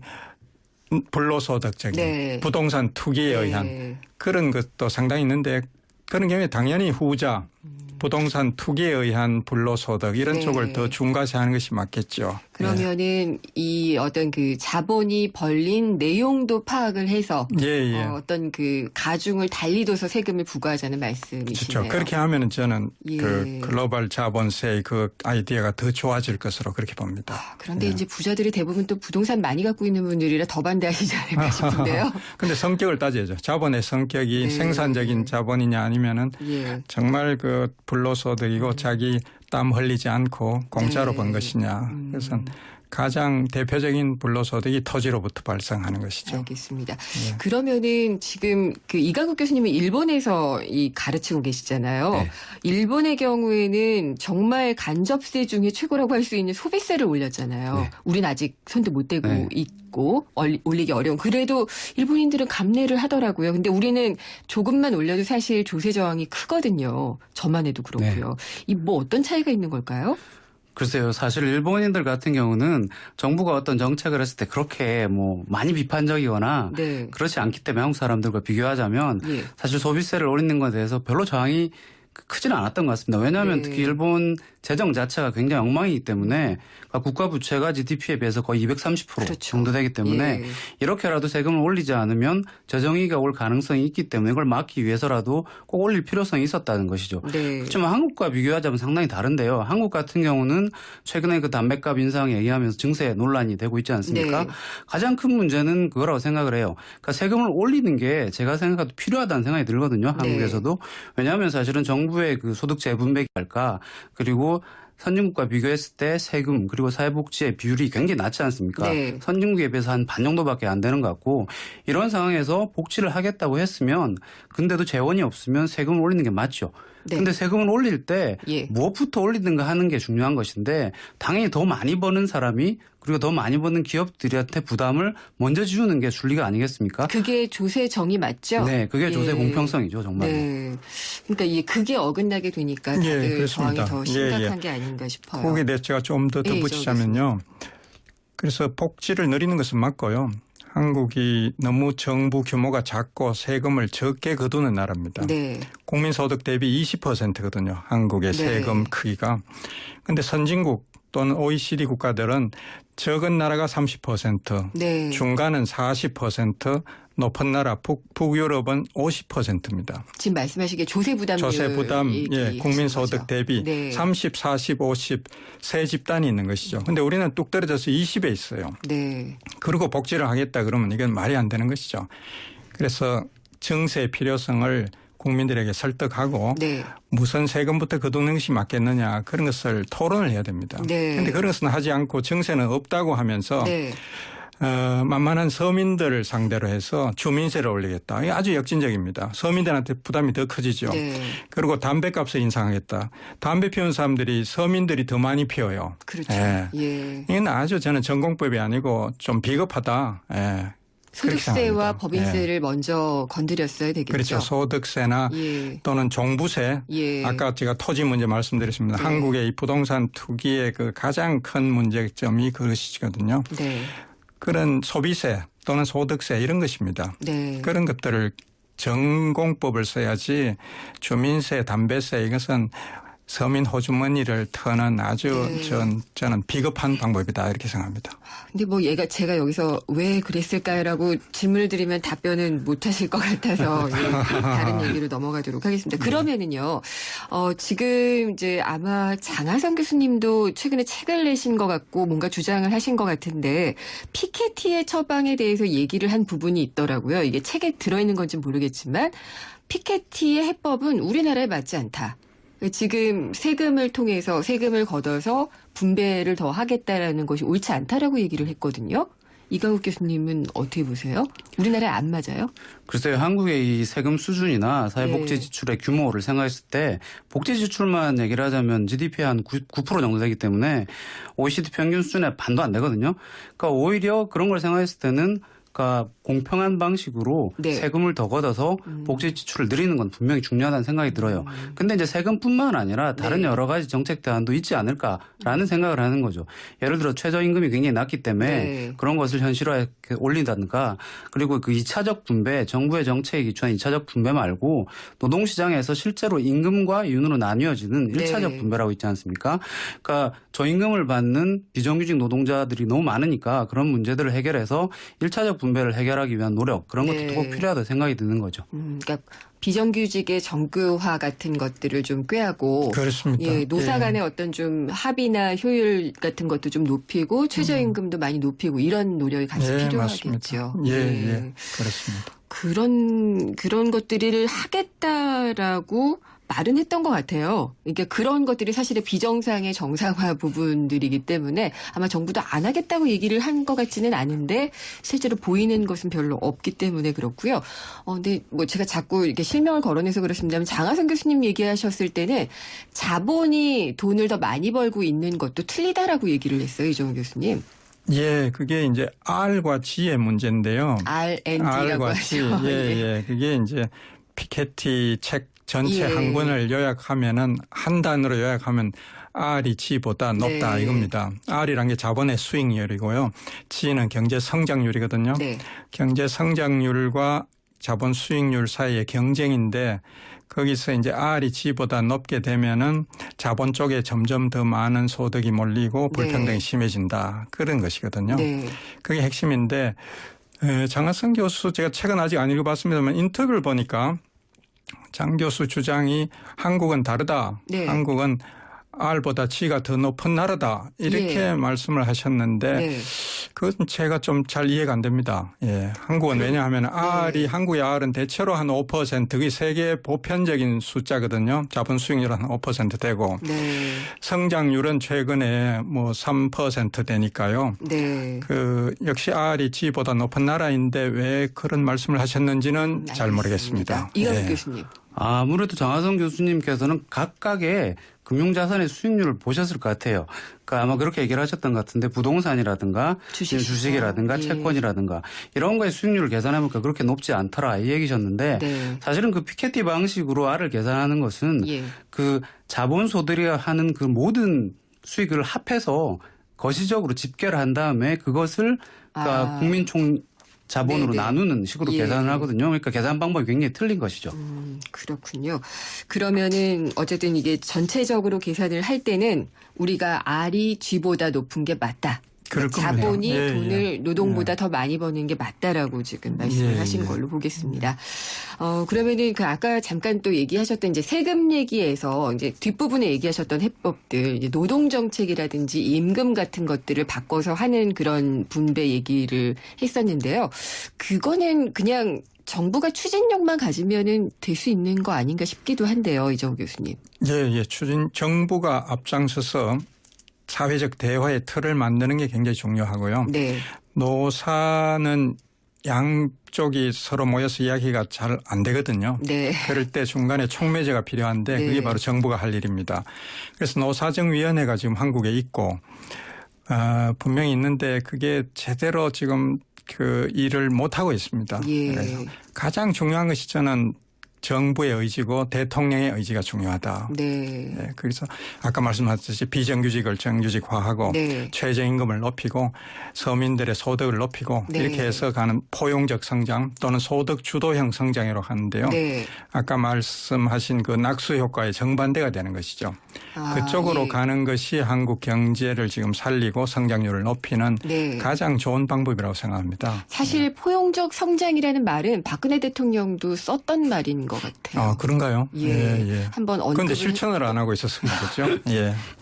불로소득적인 네. 부동산 투기에 의한 네. 그런 것도 상당히 있는데 그런 경우에 당연히 후자 부동산 투기에 의한 불로소득 이런 네. 쪽을 더 중과시하는 것이 맞겠죠. 그러면은 이 어떤 그 자본이 벌린 내용도 파악을 해서 예, 예. 어떤 그 가중을 달리 둬서 세금을 부과하자는 말씀이시네요. 그렇죠. 그렇게 하면은 저는 예. 그 글로벌 자본세의 그 아이디어가 더 좋아질 것으로 그렇게 봅니다. 그런데 예. 이제 부자들이 대부분 또 부동산 많이 갖고 있는 분들이라 더 반대하시지 않을까 싶은데요. 근데 성격을 따져야죠. 자본의 성격이 네. 생산적인 자본이냐 아니면은 예. 정말 그 불로소득이고 자기 땀 흘리지 않고 공짜로 네. 번 것이냐. 그래서 가장 대표적인 불로소득이 토지로부터 발생하는 것이죠. 알겠습니다. 예. 그러면은 지금 그 이가국 교수님은 일본에서 이 가르치고 계시잖아요. 네. 일본의 경우에는 정말 간접세 중에 최고라고 할 수 있는 소비세를 올렸잖아요. 네. 우린 아직 손도 못 대고 네. 있고 올리기 어려운. 그래도 일본인들은 감내를 하더라고요. 근데 우리는 조금만 올려도 사실 조세 저항이 크거든요. 저만 해도 그렇고요. 이 뭐 어떤 차이가 있는 걸까요? 글쎄요. 사실 일본인들 같은 경우는 정부가 어떤 정책을 했을 때 그렇게 뭐 많이 비판적이거나 네. 그렇지 않기 때문에 한국 사람들과 비교하자면 예. 사실 소비세를 올리는 것에 대해서 별로 저항이 크지는 않았던 것 같습니다. 왜냐하면 네. 특히 일본 재정 자체가 굉장히 엉망이기 때문에 국가 부채가 GDP에 비해서 거의 230% 그렇죠. 정도 되기 때문에 예. 이렇게라도 세금을 올리지 않으면 재정위기가 올 가능성이 있기 때문에 이걸 막기 위해서라도 꼭 올릴 필요성이 있었다는 것이죠. 네. 그렇지만 한국과 비교하자면 상당히 다른데요. 한국 같은 경우는 최근에 그 담배값 인상 얘기하면서 증세 논란이 되고 있지 않습니까? 네. 가장 큰 문제는 그거라고 생각을 해요. 그러니까 세금을 올리는 게 제가 생각해도 필요하다는 생각이 들거든요. 한국에서도. 왜냐하면 사실은 정부의 그 소득 재분배랄까 그리고 선진국과 비교했을 때 세금 그리고 사회복지의 비율이 굉장히 낮지 않습니까? 네. 선진국에 비해서 한 반 정도밖에 안 되는 것 같고 이런 상황에서 복지를 하겠다고 했으면 근데도 재원이 없으면 세금을 올리는 게 맞죠. 네. 근데 세금을 올릴 때 예. 무엇부터 올리든가 하는 게 중요한 것인데 당연히 더 많이 버는 사람이 그리고 더 많이 버는 기업들한테 부담을 먼저 지우는 게 순리가 아니겠습니까? 그게 조세 정의 맞죠? 네, 그게 조세 예. 공평성이죠, 정말. 네. 그러니까 그게 어긋나게 되니까 예, 다들 그렇습니다. 저항이 더 예, 심각한 예. 게 아닌가 싶어요. 거기에 대해서 제가 좀 더 예, 덧붙이자면요. 그래서 복지를 늘리는 것은 맞고요. 한국이 너무 정부 규모가 작고 세금을 적게 거두는 나라입니다. 네. 국민소득 대비 20%거든요. 한국의 네. 세금 크기가. 그런데 선진국 또는 OECD 국가들은 적은 나라가 30%, 네. 중간은 40%, 높은 나라 북유럽은 50%입니다. 지금 말씀하시기에 조세 부담 조세 부담, 국민소득 대비 네. 30, 40, 50 세 집단이 있는 것이죠. 그런데 우리는 뚝 떨어져서 20에 있어요. 네. 그리고 복지를 하겠다 그러면 이건 말이 안 되는 것이죠. 그래서 증세의 필요성을 국민들에게 설득하고 네. 무슨 세금부터 거두는 것이 맞겠느냐 그런 것을 토론을 해야 됩니다. 네. 그런데 그런 것은 하지 않고 증세는 없다고 하면서 네. 만만한 서민들을 상대로 해서 주민세를 올리겠다. 이게 아주 역진적입니다. 서민들한테 부담이 더 커지죠. 네. 그리고 담배값을 인상하겠다. 담배 피우는 사람들이 서민들이 더 많이 피워요. 그렇죠. 예. 예. 이건 아주 저는 전공법이 아니고 좀 비겁하다. 예. 그렇게 소득세와 생각합니다. 법인세를 먼저 건드렸어야 되겠죠. 그렇죠. 소득세나 예. 또는 종부세. 예. 아까 제가 토지 문제 말씀드렸습니다. 네. 한국의 이 부동산 투기의 그 가장 큰 문제점이 그것이거든요. 네. 그런 소비세 또는 소득세 이런 것입니다. 네. 그런 것들을 전공법을 써야지 주민세, 담배세 이것은 서민 호주머니를 터는 아주 네. 저는 비겁한 방법이다 이렇게 생각합니다. 근데 뭐 제가 여기서 왜 그랬을까요라고 질문을 드리면 답변은 못 하실 것 같아서 다른 얘기로 넘어가도록 하겠습니다. 그러면은요, 지금 이제 아마 장하성 교수님도 최근에 책을 내신 것 같고 뭔가 주장을 하신 것 같은데 피케티의 처방에 대해서 얘기를 한 부분이 있더라고요. 이게 책에 들어있는 건지 모르겠지만 피케티의 해법은 우리나라에 맞지 않다. 지금 세금을 통해서 세금을 걷어서 분배를 더 하겠다라는 것이 옳지 않다라고 얘기를 했거든요. 이강욱 교수님은 어떻게 보세요? 우리나라에 안 맞아요? 글쎄요. 한국의 이 세금 수준이나 사회복지 네. 지출의 규모를 생각했을 때 복지 지출만 얘기를 하자면 GDP의 한 9% 정도 되기 때문에 OECD 평균 수준의 반도 안 되거든요. 그러니까 오히려 그런 걸 생각했을 때는 그러니까 공평한 방식으로 네. 세금을 더 걷어서 복지 지출을 늘리는 건 분명히 중요하다는 생각이 들어요. 근데 이제 세금뿐만 아니라 다른 네. 여러 가지 정책 대안도 있지 않을까라는 생각을 하는 거죠. 예를 들어 최저임금이 굉장히 낮기 때문에 네. 그런 것을 현실화해 올린다든가 그리고 그 2차적 분배 정부의 정책에 기초한 2차적 분배 말고 노동시장에서 실제로 임금과 윤으로 나뉘어지는 네. 1차적 분배라고 있지 않습니까? 그러니까 저임금을 받는 비정규직 노동자들이 너무 많으니까 그런 문제들을 해결해서 1차적 분배를 해결하기 위한 노력 그런 것도 네. 꼭 필요하다 생각이 드는 거죠. 그러니까 비정규직의 정규화 같은 것들을 좀 꾀하고 그렇습니다. 예, 노사 간의 어떤 좀 합의나 효율 같은 것도 좀 높이고 최저임금도 많이 높이고 이런 노력이 같이 예, 필요하겠죠. 맞습니다. 예, 그렇습니다. 그런 것들을 하겠다라고 말은 했던 것 같아요. 그러니까 그런 것들이 사실은 비정상의 정상화 부분들이기 때문에 아마 정부도 안 하겠다고 얘기를 한 것 같지는 않은데 실제로 보이는 것은 별로 없기 때문에 그렇고요. 근데 뭐 제가 자꾸 이렇게 실명을 거론해서 그렇습니다만 장하성 교수님 얘기하셨을 때는 자본이 돈을 더 많이 벌고 있는 것도 틀리다라고 얘기를 했어요. 이정우 교수님. 예, 그게 이제 R과 G의 문제인데요. R&D라고 R과 G. 하죠. 예. 그게 이제 피케티 책 전체 예. 한 권을 요약하면은 한 단어로 요약하면 R이 G보다 높다 네. 이겁니다. R이란 게 자본의 수익률이고요. G는 경제 성장률이거든요. 네. 경제 성장률과 자본 수익률 사이의 경쟁인데 거기서 이제 R이 G보다 높게 되면은 자본 쪽에 점점 더 많은 소득이 몰리고 불평등이 심해진다. 그런 것이거든요. 그게 핵심인데 장하성 교수 제가 책은 아직 안 읽어봤습니다만 인터뷰를 보니까 장 교수 주장이 한국은 다르다. 한국은 R보다 G가 더 높은 나라다. 이렇게 말씀을 하셨는데 그건 제가 좀 잘 이해가 안 됩니다. 예. 한국은 왜냐하면 R이 한국의 R은 대체로 한 5%, 그게 세계 보편적인 숫자거든요. 자본 수익률은 한 5% 되고 성장률은 최근에 뭐 3% 되니까요. 그 역시 R이 G보다 높은 나라인데 왜 그런 말씀을 하셨는지는 잘 모르겠습니다. 이강국 교수님. 아무래도 장하성 교수님께서는 각각의 금융자산의 수익률을 보셨을 것 같아요. 그러니까 아마 그렇게 얘기를 하셨던 것 같은데 부동산이라든가 주식이라든가 채권이라든가 이런 거의 수익률을 계산해보니까 그렇게 높지 않더라 이 얘기셨는데 사실은 그 피케티 방식으로 R을 계산하는 것은 그 자본소득이 하는 그 모든 수익을 합해서 거시적으로 집계를 한 다음에 그것을 그러니까 국민총 자본으로 나누는 식으로 계산을 하거든요. 그러니까 계산 방법이 굉장히 틀린 것이죠. 그렇군요. 그러면은 어쨌든 이게 전체적으로 계산을 할 때는 우리가 R이 G보다 높은 게 맞다. 자본이 돈을 노동보다 더 많이 버는 게 맞다라고 지금 말씀을 하신 걸로 보겠습니다. 그러면은 그 아까 잠깐 또 얘기하셨던 이제 세금 얘기에서 이제 뒷부분에 얘기하셨던 해법들, 이제 노동정책이라든지 임금 같은 것들을 바꿔서 하는 그런 분배 얘기를 했었는데요. 그거는 그냥 정부가 추진력만 가지면은 될 수 있는 거 아닌가 싶기도 한데요. 이정우 교수님. 예. 정부가 앞장서서 사회적 대화의 틀을 만드는 게 굉장히 중요하고요. 노사는 양쪽이 서로 모여서 이야기가 잘 안 되거든요. 그럴 때 중간에 촉매제가 필요한데 그게 바로 정부가 할 일입니다. 그래서 노사정위원회가 지금 한국에 있고 분명히 있는데 그게 제대로 지금 그 일을 못하고 있습니다. 그래서 가장 중요한 것이 저는 정부의 의지고 대통령의 의지가 중요하다. 그래서 아까 말씀하셨듯이 비정규직을 정규직화하고 최저임금을 높이고 서민들의 소득을 높이고 이렇게 해서 가는 포용적 성장 또는 소득 주도형 성장으로 가는데요. 아까 말씀하신 그 낙수 효과의 정반대가 되는 것이죠. 그쪽으로 가는 것이 한국 경제를 지금 살리고 성장률을 높이는 가장 좋은 방법이라고 생각합니다. 사실 포용적 성장이라는 말은 박근혜 대통령도 썼던 말인 것 같아요. 그런가요? 한번 언급을. 그런데 실천을 안 하고 있었으면 그렇죠.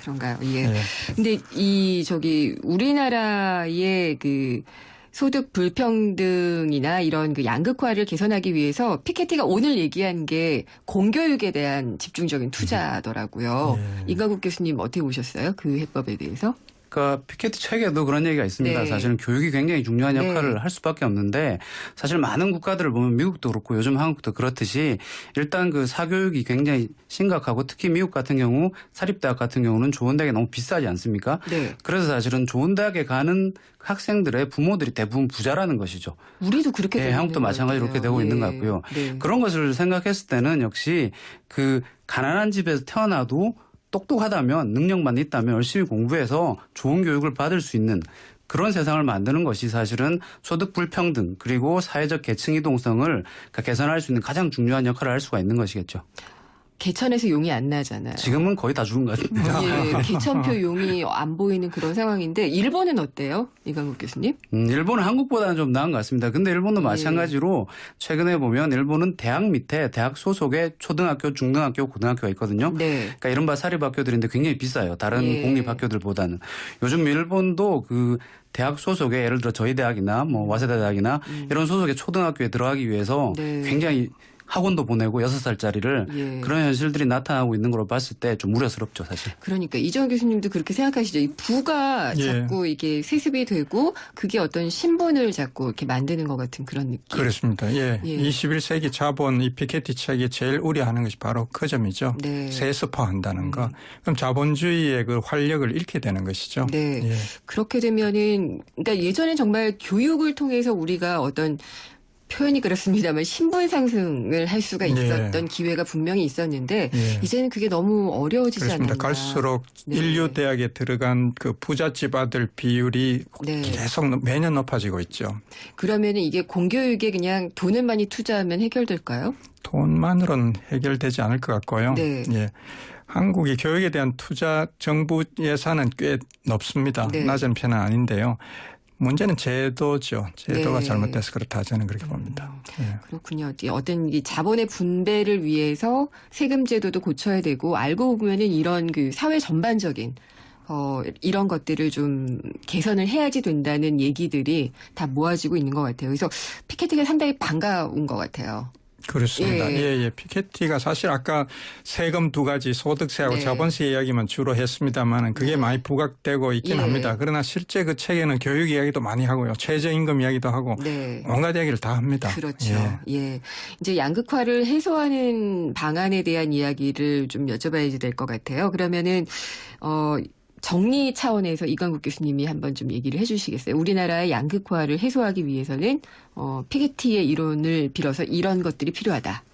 그런가요? 근데 우리나라의 그 소득 불평등이나 이런 그 양극화를 개선하기 위해서 피케티가 오늘 얘기한 게 공교육에 대한 집중적인 투자더라고요. 이강국 교수님 어떻게 보셨어요? 그 해법에 대해서? 그러니까 피케티 책에도 그런 얘기가 있습니다. 사실은 교육이 굉장히 중요한 역할을 할 수밖에 없는데 사실 많은 국가들을 보면 미국도 그렇고 요즘 한국도 그렇듯이 일단 그 사교육이 굉장히 심각하고 특히 미국 같은 경우 사립대학 같은 경우는 좋은 대학이 너무 비싸지 않습니까? 그래서 사실은 좋은 대학에 가는 학생들의 부모들이 대부분 부자라는 것이죠. 우리도 그렇게 되고 한국도 마찬가지로 그렇게 되고 있는 것 같고요. 그런 것을 생각했을 때는 역시 그 가난한 집에서 태어나도 똑똑하다면 능력만 있다면 열심히 공부해서 좋은 교육을 받을 수 있는 그런 세상을 만드는 것이 사실은 소득 불평등 그리고 사회적 계층 이동성을 개선할 수 있는 가장 중요한 역할을 할 수가 있는 것이겠죠. 개천에서 용이 안 나잖아요. 지금은 거의 다 죽은 것 같습니다. 개천표 용이 안 보이는 그런 상황인데 일본은 어때요? 이강국 교수님? 일본은 한국보다는 좀 나은 것 같습니다. 근데 일본도 마찬가지로 최근에 보면 일본은 대학 밑에 대학 소속의 초등학교, 중등학교, 고등학교가 있거든요. 그러니까 이른바 사립학교들인데 굉장히 비싸요. 다른 공립학교들보다는. 요즘 일본도 그 대학 소속의 예를 들어 저희 대학이나 뭐 와세다 대학이나 이런 소속의 초등학교에 들어가기 위해서 굉장히 학원도 보내고 6살짜리를 그런 현실들이 나타나고 있는 걸로 봤을 때 좀 우려스럽죠, 사실. 그러니까 이정우 교수님도 그렇게 생각하시죠. 이 부가 자꾸 이게 세습이 되고 그게 어떤 신분을 자꾸 이렇게 만드는 것 같은 그런 느낌. 그렇습니다. 21세기 자본 이 피케티 책이 제일 우려하는 것이 바로 그 점이죠. 세습화한다는 거. 그럼 자본주의의 그 활력을 잃게 되는 것이죠. 그렇게 되면은 그러니까 예전에 정말 교육을 통해서 우리가 어떤 표현이 그렇습니다만 신분 상승을 할 수가 있었던 기회가 분명히 있었는데 이제는 그게 너무 어려워지지 그렇습니다. 않았나. 갈수록 인류 대학에 들어간 그 부잣집 아들 비율이 계속 매년 높아지고 있죠. 그러면은 이게 공교육에 그냥 돈을 많이 투자하면 해결될까요? 돈만으로는 해결되지 않을 것 같고요. 네. 예. 한국이 교육에 대한 투자 정부 예산은 꽤 높습니다. 네. 낮은 편은 아닌데요. 문제는 제도죠. 제도가 네. 잘못돼서 그렇다 저는 그렇게 봅니다. 예. 그렇군요. 어떤 이 자본의 분배를 위해서 세금 제도도 고쳐야 되고 알고 보면은 이런 그 사회 전반적인 이런 것들을 좀 개선을 해야지 된다는 얘기들이 다 모아지고 있는 것 같아요. 그래서 피케티가 상당히 반가운 것 같아요. 그렇습니다. 예. 피케티가 사실 아까 세금 두 가지 소득세하고 자본세 이야기만 주로 했습니다만 그게 많이 부각되고 있긴 합니다. 그러나 실제 그 책에는 교육 이야기도 많이 하고요. 최저임금 이야기도 하고 온갖 이야기를 다 합니다. 그렇죠. 예. 이제 양극화를 해소하는 방안에 대한 이야기를 좀 여쭤봐야지 될 것 같아요. 그러면은 정리 차원에서 이광국 교수님이 한번 좀 얘기를 해 주시겠어요? 우리나라의 양극화를 해소하기 위해서는 피케티의 이론을 빌어서 이런 것들이 필요하다.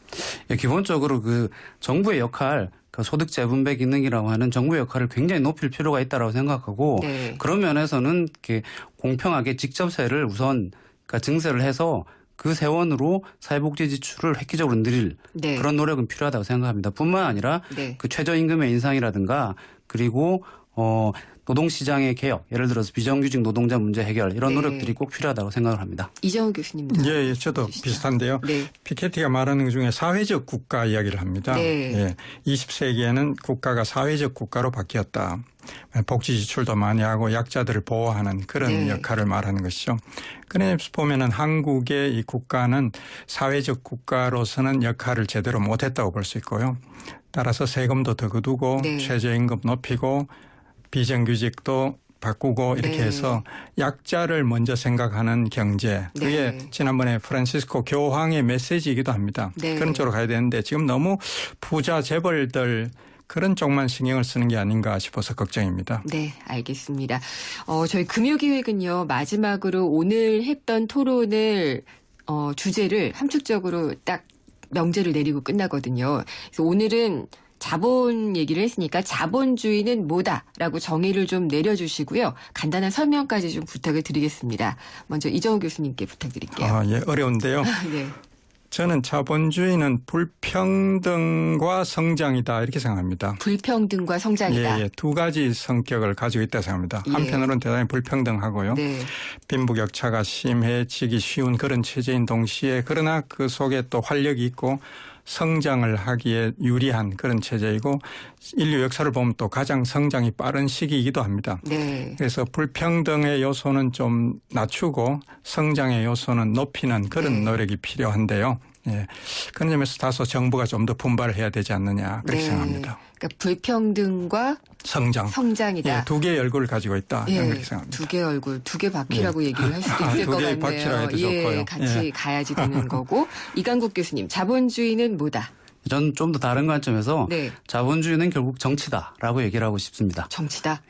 예, 기본적으로 그 정부의 역할, 그 소득 재분배 기능이라고 하는 정부의 역할을 굉장히 높일 필요가 있다고 생각하고 그런 면에서는 이렇게 공평하게 직접세를 우선 그러니까 증세를 해서 그 세원으로 사회복지 지출을 획기적으로 늘릴 그런 노력은 필요하다고 생각합니다. 뿐만 아니라 그 최저임금의 인상이라든가 그리고 노동시장의 개혁, 예를 들어서 비정규직 노동자 문제 해결 이런 노력들이 꼭 필요하다고 생각을 합니다. 이정우 교수님도. 예, 저도 비슷한데요. 피케티가 말하는 것 중에 사회적 국가 이야기를 합니다. 20세기에는 국가가 사회적 국가로 바뀌었다. 복지 지출도 많이 하고 약자들을 보호하는 그런 역할을 말하는 것이죠. 그래서 보면은 한국의 이 국가는 사회적 국가로서는 역할을 제대로 못했다고 볼 수 있고요. 따라서 세금도 더 거두고 최저임금 높이고 비정규직도 바꾸고 이렇게 해서 약자를 먼저 생각하는 경제. 그게 지난번에 프란시스코 교황의 메시지이기도 합니다. 그런 쪽으로 가야 되는데 지금 너무 부자 재벌들 그런 쪽만 신경을 쓰는 게 아닌가 싶어서 걱정입니다. 네, 알겠습니다. 저희 금요기획은요. 마지막으로 오늘 했던 토론을 주제를 함축적으로 딱 명제를 내리고 끝나거든요. 그래서 오늘은 자본 얘기를 했으니까 자본주의는 뭐다라고 정의를 좀 내려주시고요. 간단한 설명까지 좀 부탁을 드리겠습니다. 먼저 이정우 교수님께 부탁드릴게요. 예, 어려운데요. 저는 자본주의는 불평등과 성장이다 이렇게 생각합니다. 불평등과 성장이다. 두 가지 성격을 가지고 있다고 생각합니다. 한편으로는 대단히 불평등하고요. 빈부격차가 심해지기 쉬운 그런 체제인 동시에 그러나 그 속에 또 활력이 있고 성장을 하기에 유리한 그런 체제이고 인류 역사를 보면 또 가장 성장이 빠른 시기이기도 합니다. 그래서 불평등의 요소는 좀 낮추고 성장의 요소는 높이는 그런 노력이 필요한데요. 그런 점에서 다소 정부가 좀 더 분발을 해야 되지 않느냐 그렇게 생각합니다. 그러니까 불평등과 성장이다. 두 개의 얼굴을 가지고 있다. 그렇게 생각합니다. 두 개의 얼굴, 두 개 바퀴라고 얘기를 할 수도 있을 것 같네요. 바퀴라 해도 좋고요. 같이 가야지 되는 거고. 이광국 교수님, 자본주의는 뭐다? 저는 좀 더 다른 관점에서 자본주의는 결국 정치다라고 얘기를 하고 싶습니다. 정치다?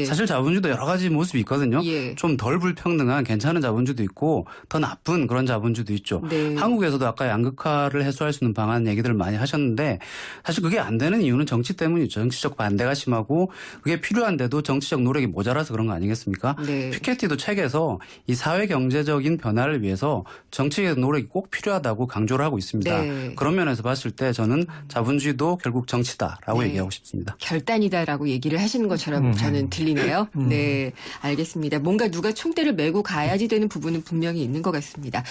사실 자본주의도 여러 가지 모습이 있거든요. 좀 덜 불평등한 괜찮은 자본주의도 있고 더 나쁜 그런 자본주의도 있죠. 한국에서도 아까 양극화를 해소할 수 있는 방안 얘기들을 많이 하셨는데 사실 그게 안 되는 이유는 정치 때문이죠. 정치적 반대가 심하고 그게 필요한데도 정치적 노력이 모자라서 그런 거 아니겠습니까? 피케티도 책에서 이 사회 경제적인 변화를 위해서 정치의 노력이 꼭 필요하다고 강조를 하고 있습니다. 그런 면에서 봤을 때 저는 자본주의도 결국 정치다라고 얘기하고 싶습니다. 결단이다라고 얘기를 하시는 것처럼 저는 들리네요. 네, 알겠습니다. 뭔가 누가 총대를 메고 가야지 되는 부분은 분명히 있는 것 같습니다.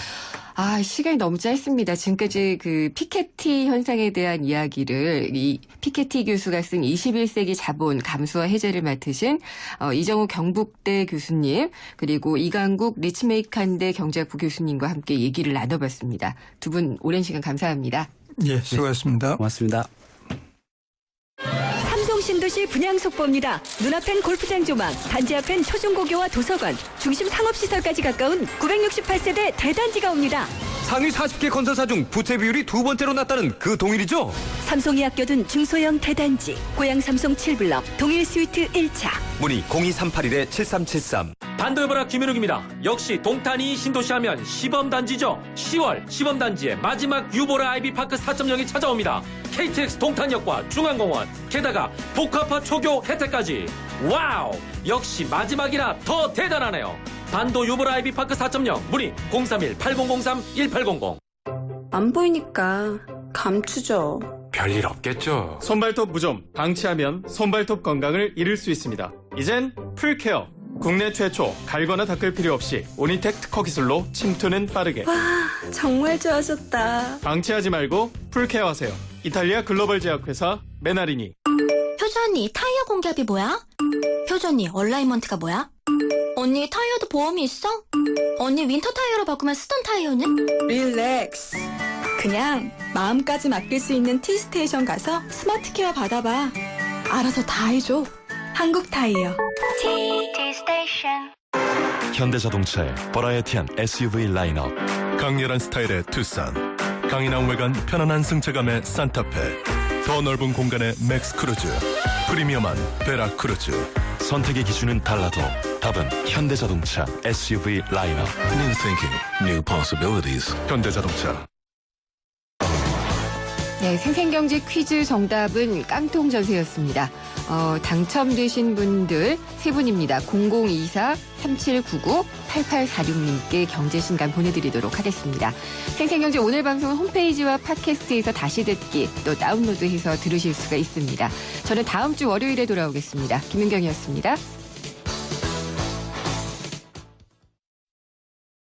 시간이 너무 짧습니다. 지금까지 그 피케티 현상에 대한 이야기를 이 피케티 교수가 쓴 21세기 자본 감수와 해제를 맡으신 이정우 경북대 교수님 그리고 이광국 리츠메이칸대 경제학부 교수님과 함께 얘기를 나눠봤습니다. 두 분 오랜 시간 감사합니다. 수고하셨습니다. 고맙습니다. 삼성 신도시 분양 속보입니다. 눈앞엔 골프장 조망, 단지 앞엔 초중고교와 도서관, 중심 상업시설까지 가까운 968세대 대단지가 옵니다. 상위 40개 건설사 중 부채 비율이 두 번째로 낮다는 그 동일이죠? 삼성이 아껴둔 중소형 대단지, 고양 삼성 7블럭, 동일 스위트 1차. 문의 02381-7373. 반도여보라 김윤욱입니다. 역시 동탄이 신도시 하면 시범단지죠. 10월 시범단지의 마지막 유보라 아이비파크 4.0이 찾아옵니다. KTX 동탄역과 중앙공원, 게다가 복합화 초교 혜택까지. 와우! 역시 마지막이라 더 대단하네요. 반도 유보라 아이비파크 4.0 문의 031-8003-1800. 안 보이니까 감추죠. 별일 없겠죠. 손발톱 무좀 방치하면 손발톱 건강을 잃을 수 있습니다. 이젠 풀케어. 국내 최초 갈거나 닦을 필요 없이 오니텍 특허 기술로 침투는 빠르게. 와, 정말 좋아졌다. 방치하지 말고 풀케어 하세요. 이탈리아 글로벌 제약회사 메나리니. 효주 언니, 타이어 공개합이 뭐야? 효주 언니, 얼라이먼트가 뭐야? 언니, 타이어도 보험이 있어? 언니, 윈터 타이어로 바꾸면 쓰던 타이어는? 릴렉스. 그냥 마음까지 맡길 수 있는 T스테이션 가서 스마트 케어 받아봐. 알아서 다 해줘. 한국 타이어. T-스테이션. 현대자동차의 버라이어티한 SUV 라인업. 강렬한 스타일의 투싼, 강인한 외관, 편안한 승차감의 산타페, 더 넓은 공간의 맥스 크루즈, 프리미엄한 베라 크루즈. 선택의 기준은 달라도 답은 현대자동차 SUV 라인업. New thinking, new possibilities. 현대자동차. 네, 생생경제 퀴즈 정답은 깡통 전세였습니다. 당첨되신 분들 세 분입니다. 0024-3799-8846님께 경제신간 보내드리도록 하겠습니다. 생생경제 오늘 방송은 홈페이지와 팟캐스트에서 다시 듣기 또 다운로드해서 들으실 수가 있습니다. 저는 다음 주 월요일에 돌아오겠습니다. 김은경이었습니다.